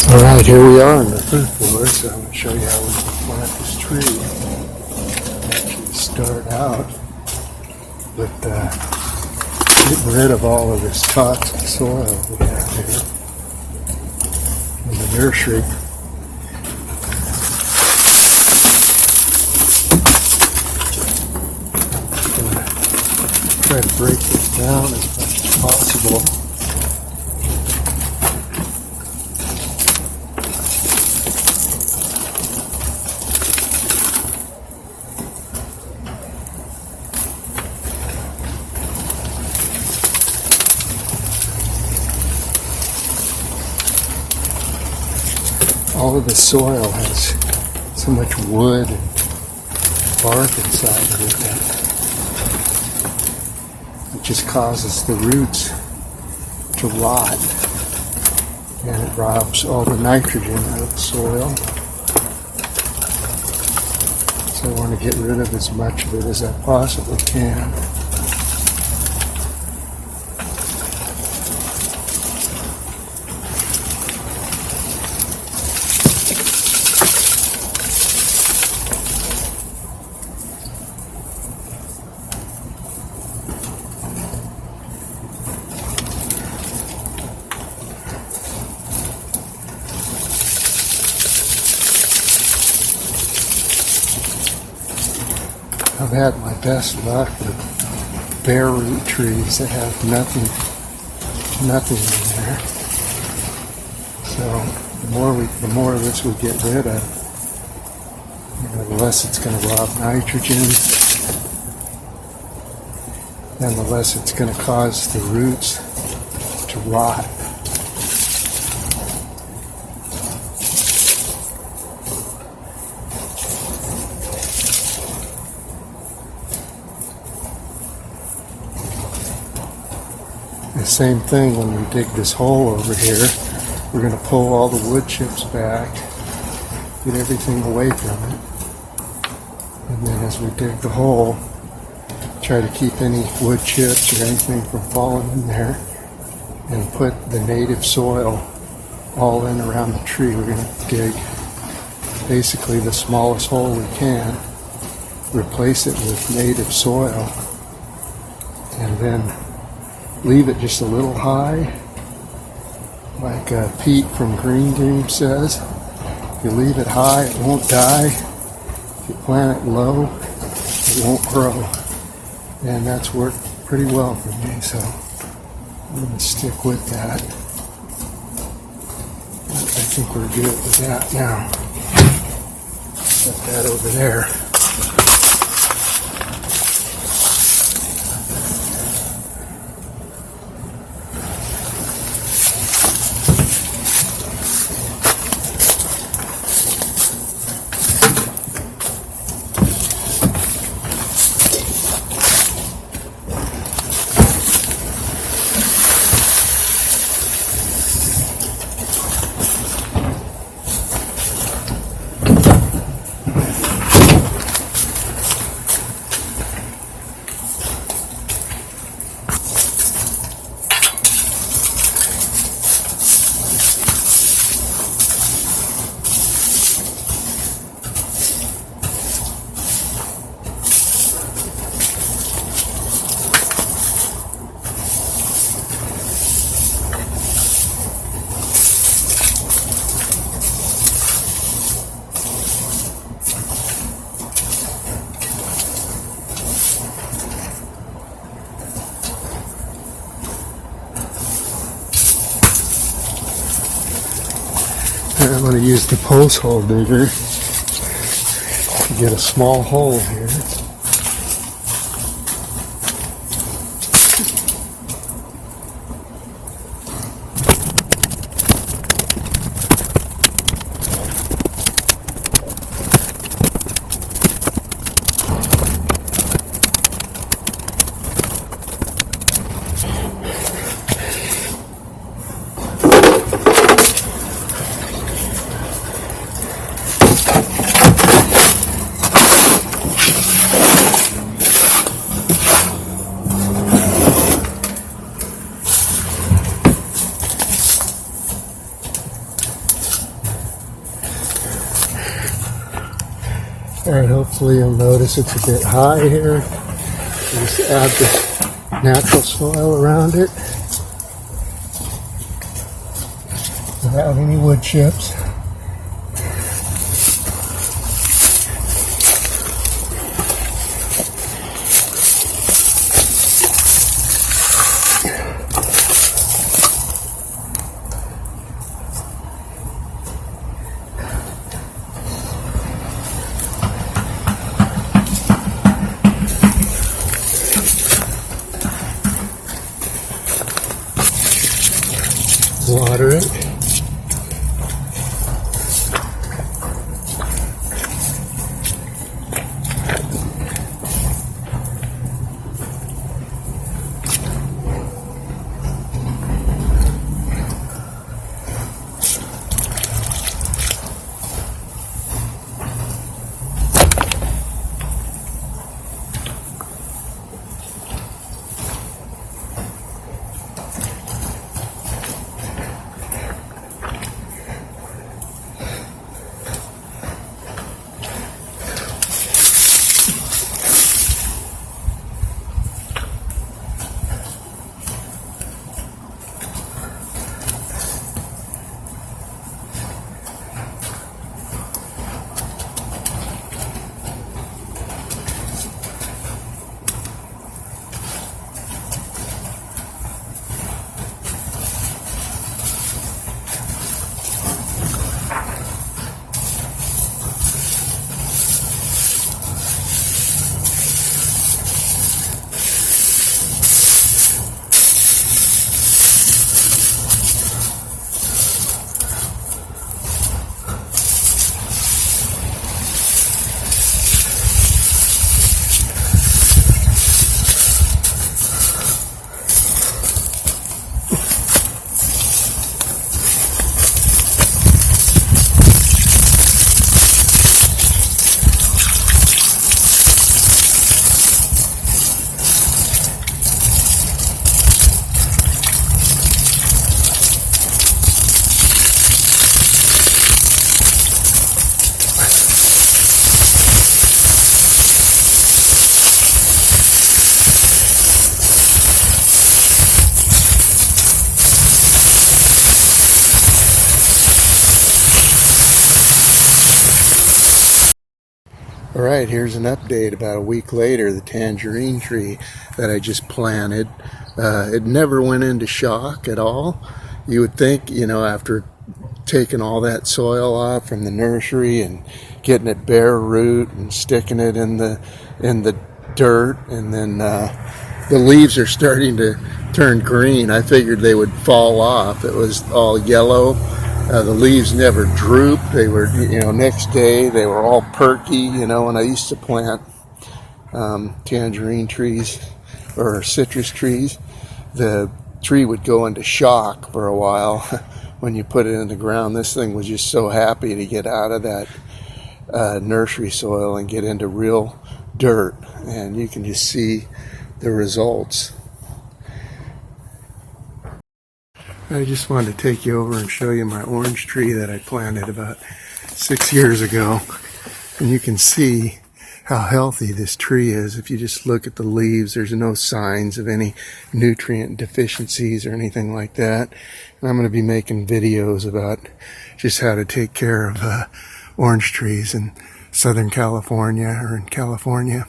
Alright, here we are on the third floor, so I'm going to show you how we can plant this tree. Actually start out with getting rid of all of this toxic soil we have here in the nursery. Try to break this down as much as possible. All of the soil has so much wood and bark inside of it that it just causes the roots to rot, and it robs all the nitrogen out of the soil. So I want to get rid of as much of it as I possibly can. I've had my best luck with bare root trees that have nothing in there. So the more of this we get rid of, the less it's going to rob nitrogen, and the less it's going to cause the roots to rot. The same thing when we dig this hole over here. We're going to pull all the wood chips back, get everything away from it, and then as we dig the hole, try to keep any wood chips or anything from falling in there, and put the native soil all in around the tree. We're going to dig basically the smallest hole we can, replace it with native soil, and then leave it just a little high, like Pete from Green Game says. If you leave it high, it won't die. If you plant it low, it won't grow. And that's worked pretty well for me, so I'm going to stick with that. I think we're good with that now. Set that over there. And I'm going to use the post hole digger to get a small hole here. Alright, hopefully you'll notice it's a bit high here. Just add the natural soil around it without any wood chips. Water it. Alright, here's an update about a week later. The tangerine tree that I just planted, it never went into shock at all. You would think, after taking all that soil off from the nursery and getting it bare root and sticking it in the dirt, and then the leaves are starting to turn green. I figured they would fall off. It was all yellow. The leaves never drooped. They were, next day they were all perky. When I used to plant tangerine trees or citrus trees, the tree would go into shock for a while when you put it in the ground. This thing was just so happy to get out of that nursery soil and get into real dirt, and you can just see the results. I just wanted to take you over and show you my orange tree that I planted about 6 years ago. And you can see how healthy this tree is. If you just look at the leaves, there's no signs of any nutrient deficiencies or anything like that. And I'm going to be making videos about just how to take care of orange trees in Southern California or in California.